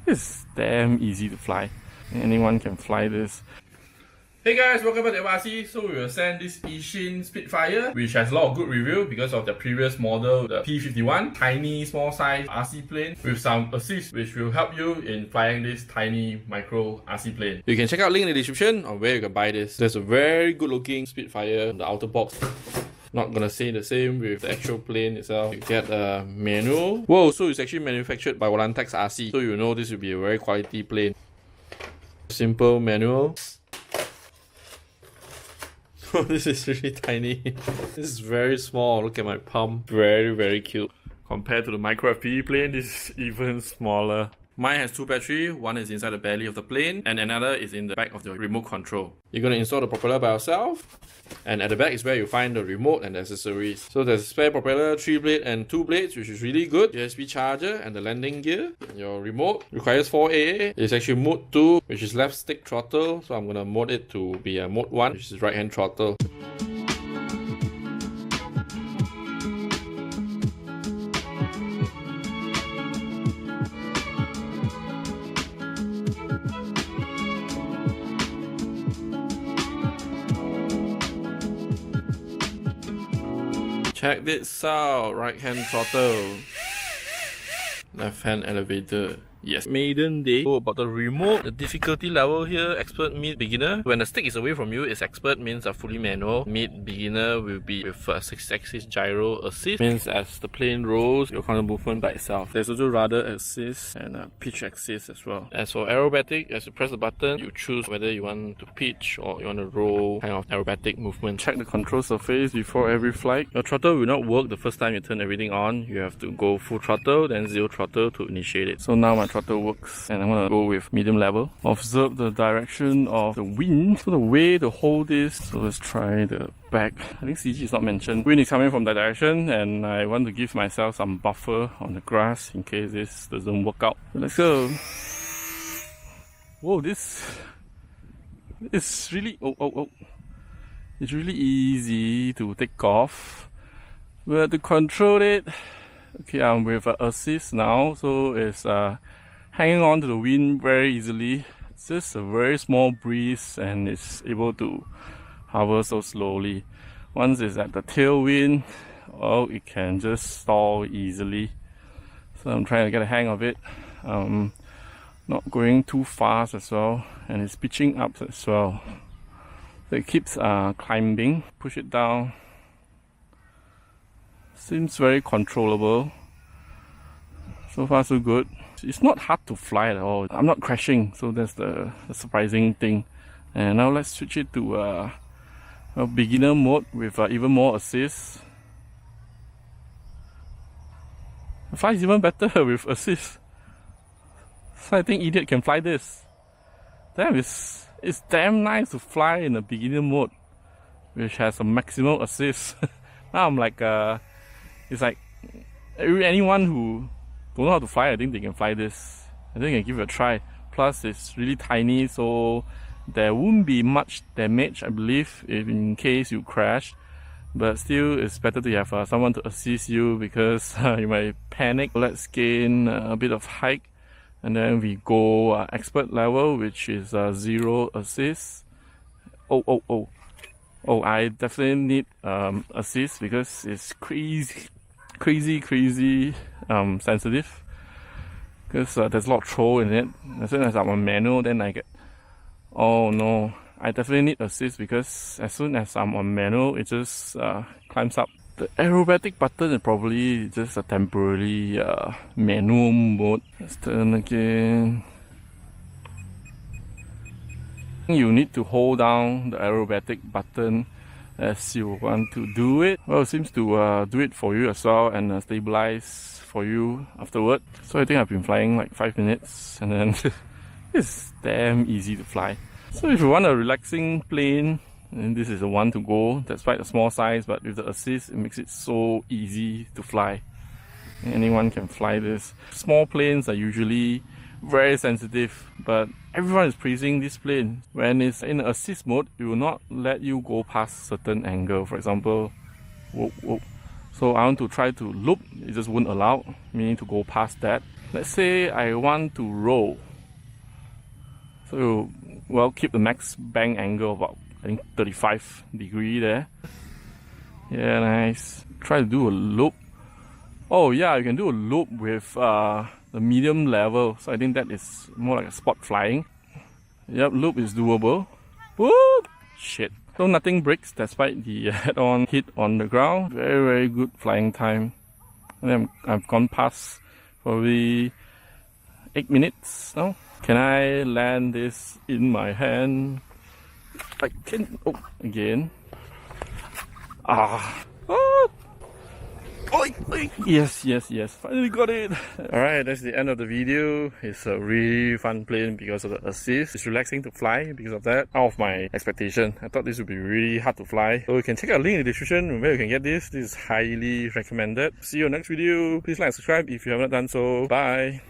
It's damn easy to fly. Anyone can fly this. Hey guys, welcome back to MRC. So we will send this Eachine Spitfire, which has a lot of good review because of the previous model, the P-51, tiny small size RC plane with some assist which will help you in flying this tiny micro RC plane. You can check out link in the description on where you can buy this. There's a very good looking Spitfire on the outer box. Not gonna say the same with the actual plane itself. You get a manual. Whoa, so it's actually manufactured by Volantex RC, so you know this will be a very quality plane. Simple manual. Oh, this is really tiny. This is very small. Look at my palm. Very cute. Compared to the micro FPV plane, this is even smaller. Mine has two batteries. One is inside the belly of the plane and another is in the back of the remote control. You're going to install the propeller by yourself, and at the back is where you find the remote and the accessories. So there's a spare propeller, 3 blades and 2 blades, which is really good. USB charger and the landing gear. Your remote requires 4 AA. It's actually mode 2, which is left stick throttle. So I'm going to mode it to be a mode 1, which is right hand throttle. Check this out, right hand throttle, left hand elevator. Yes, Maiden day. So about the remote, the difficulty level here, expert, mid, beginner. When the stick is away from you, it's expert, means a fully manual. Mid, beginner will be with a 6-axis gyro assist, means as the plane rolls, your counter movement by itself. There's also rudder assist and a pitch assist as well. As for aerobatic, as you press the button, you choose whether you want to pitch or you want to roll, kind of aerobatic movement. Check the control surface before every flight. Your throttle will not work the first time you turn everything on. You have to go full throttle, then zero throttle to initiate it. So now my throttle works and I'm gonna go with medium level. Observe the direction of the wind. So the way to hold this, so let's try the back. I think CG is not mentioned. Wind is coming from that direction and I want to give myself some buffer on the grass in case this doesn't work out. So let's go. Whoa, this is really it's really easy to take off. But to control it, okay, I'm with an assist now, so it's hanging on to the wind very easily. It's just a very small breeze and it's able to hover so slowly. Once it's at the tailwind, oh, it can just stall easily. So I'm trying to get a hang of it. Not going too fast as well, and it's pitching up as well. So it keeps climbing. Push it down. Seems very controllable. So far so good. It's not hard to fly at all. I'm not crashing, so that's the surprising thing. And now let's switch it to a beginner mode with even more assist. The fly is even better with assist. So I think idiot can fly this. Damn, it's damn nice to fly in a beginner mode, which has a maximum assist. Now I'm like, it's like anyone who don't know how to fly, I think they can fly this. I think I can give it a try. Plus it's really tiny, so there won't be much damage, I believe, if in case you crash. But still, it's better to have someone to assist you because you might panic. Let's gain a bit of height and then we go expert level, which is 0 assist. Oh, I definitely need assist because it's crazy sensitive, because there's a lot of throw in it. As soon as I'm on manual, then I get, oh no, I definitely need assist because as soon as I'm on manual, it just climbs up. The aerobatic button is probably just a temporary manual mode. Let's turn again. You need to hold down the aerobatic button as you want to do it. Well, it seems to do it for you as well and stabilize for you afterward. So I think I've been flying like 5 minutes and then it's damn easy to fly. So if you want a relaxing plane, and this is the one to go, despite the small size, but with the assist, it makes it so easy to fly. Anyone can fly this. Small planes are usually very sensitive, but everyone is praising this plane. When it's in assist mode, it will not let you go past certain angle. For example, whoa. So I want to try to loop, it just won't allow me to go past that. Let's say I want to roll. So, well, keep the max bang angle about, I think, 35 degree there. Yeah, nice. Try to do a loop. Oh yeah, you can do a loop with the medium level. So I think that is more like a spot flying. Yep, loop is doable. Woo! Shit. So nothing breaks despite the head-on hit on the ground. Very, very good flying time. And then I've gone past probably 8 minutes now. Can I land this in my hand? I can. Oh, again. Ah. Oh. Yes, yes, yes. Finally got it. Alright, that's the end of the video. It's a really fun plane because of the assist. It's relaxing to fly because of that. Out of my expectation. I thought this would be really hard to fly. So you can check out a link in the description where you can get this. This is highly recommended. See you in the next video. Please like and subscribe if you haven't done so. Bye.